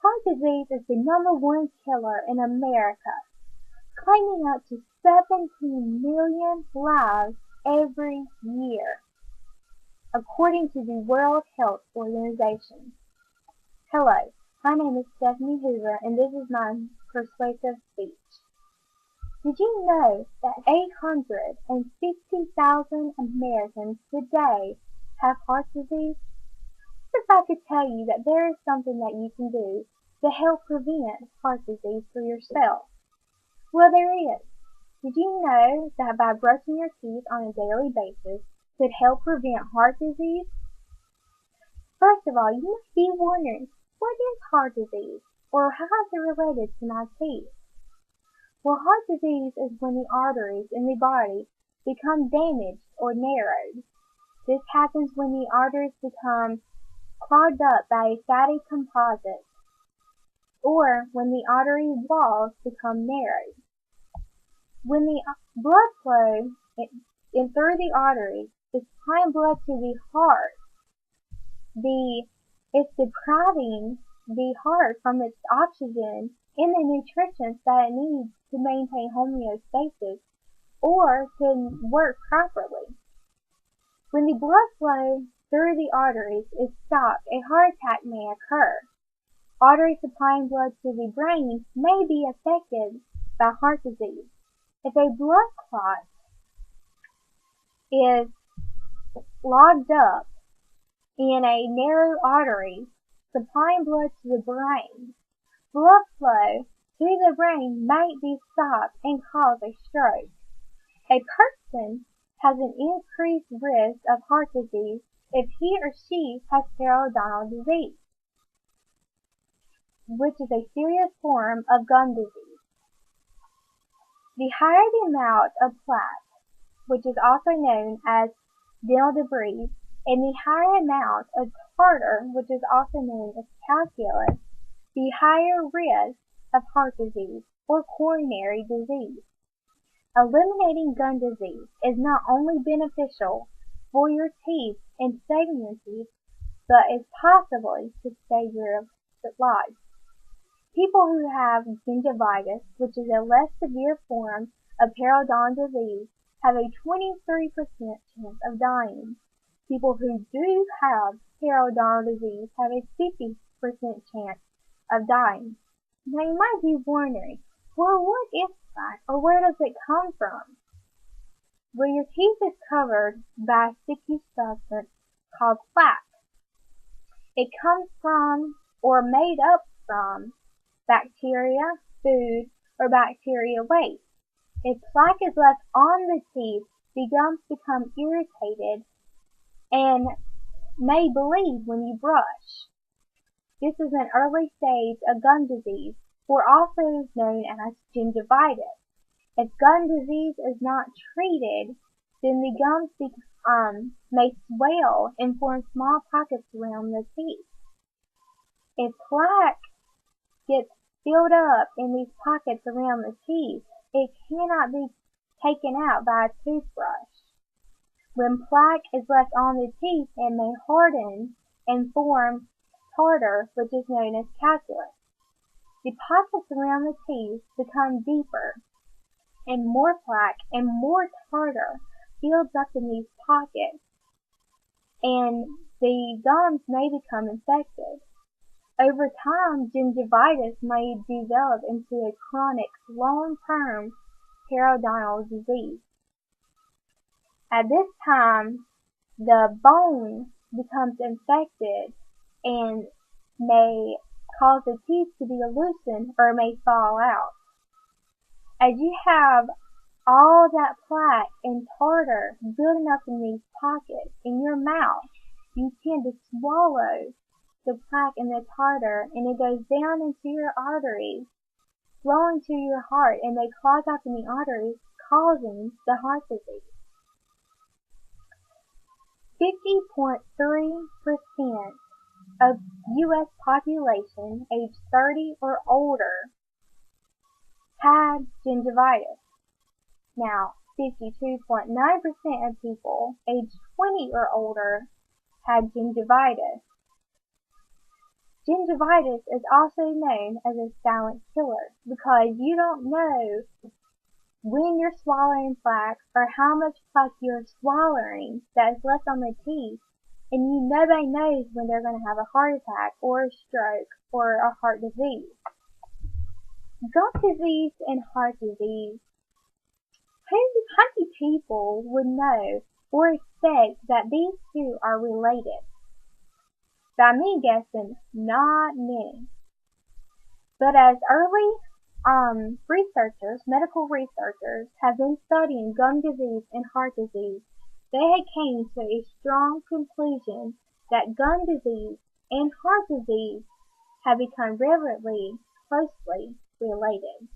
Heart disease is the #1 killer in America, claiming up to 17 million lives every year, according to the World Health Organization. Hello, my name is Stephanie Hoover, and this is my persuasive speech. Did you know that 850,000 Americans today have heart disease? What if I could tell you that there is something that you can do to help prevent heart disease for yourself? Well, there is. Did you know that by brushing your teeth on a daily basis could help prevent heart disease? First of all, you must be wondering, what is heart disease, or how is it related to my teeth? Well, heart disease is when the arteries in the body become damaged or narrowed. This happens when the arteries become clogged up by fatty composites, or when the artery walls become narrowed. When the blood flow in through the arteries is supplying blood to the heart, it's depriving the heart from its oxygen and the nutrients that it needs to maintain homeostasis or to work properly. When the blood flow through the arteries is stopped, a heart attack may occur. Arteries supplying blood to the brain may be affected by heart disease. If a blood clot is logged up in a narrow artery supplying blood to the brain, blood flow to the brain might be stopped and cause a stroke. A person has an increased risk of heart disease if he or she has periodontal disease, which is a serious form of gum disease. The higher the amount of plaque, which is also known as dental debris, and the higher amount of tartar, which is also known as calculus, the higher risk of heart disease or coronary disease. Eliminating gum disease is not only beneficial for your teeth and saving your teeth, but is possibly to save your life. People who have gingivitis, which is a less severe form of periodontal disease, have a 23% chance of dying. People who do have periodontal disease have a 50% chance of dying. Now you might be wondering, well, what is plaque, or where does it come from? Well, your teeth is covered by a sticky substance called plaque. It comes from, or made up from, bacteria, food, or bacteria waste. If plaque is left on the teeth, the gums become irritated and may bleed when you brush. This is an early stage of gum disease, or also known as gingivitis. If gum disease is not treated, then the gums may swell and form small pockets around the teeth. If plaque gets filled up in these pockets around the teeth, it cannot be taken out by a toothbrush. When plaque is left on the teeth, it may harden and form tartar, which is known as calculus. The pockets around the teeth become deeper, and more plaque and more tartar builds up in these pockets, and the gums may become infected. Over time, gingivitis may develop into a chronic, long-term periodontal disease. At this time, the bone becomes infected and may cause the teeth to be loosened or may fall out. As you have all that plaque and tartar building up in these pockets in your mouth, you tend to swallow the plaque and the tartar, and it goes down into your arteries, flowing to your heart, and they clog up in the arteries, causing the heart disease. 50.3% of U.S. population age 30 or older had gingivitis. Now, 52.9% of people age 20 or older had gingivitis. Gingivitis is also known as a silent killer because you don't know when you're swallowing plaque or how much plaque you're swallowing that is left on the teeth, and nobody knows when they're going to have a heart attack or a stroke or a heart disease. Gum disease and heart disease. How many people would know or expect that these two are related? By me guessing, not many. But as early medical researchers, have been studying gum disease and heart disease, they had came to a strong conclusion that gum disease and heart disease have become relatively closely related.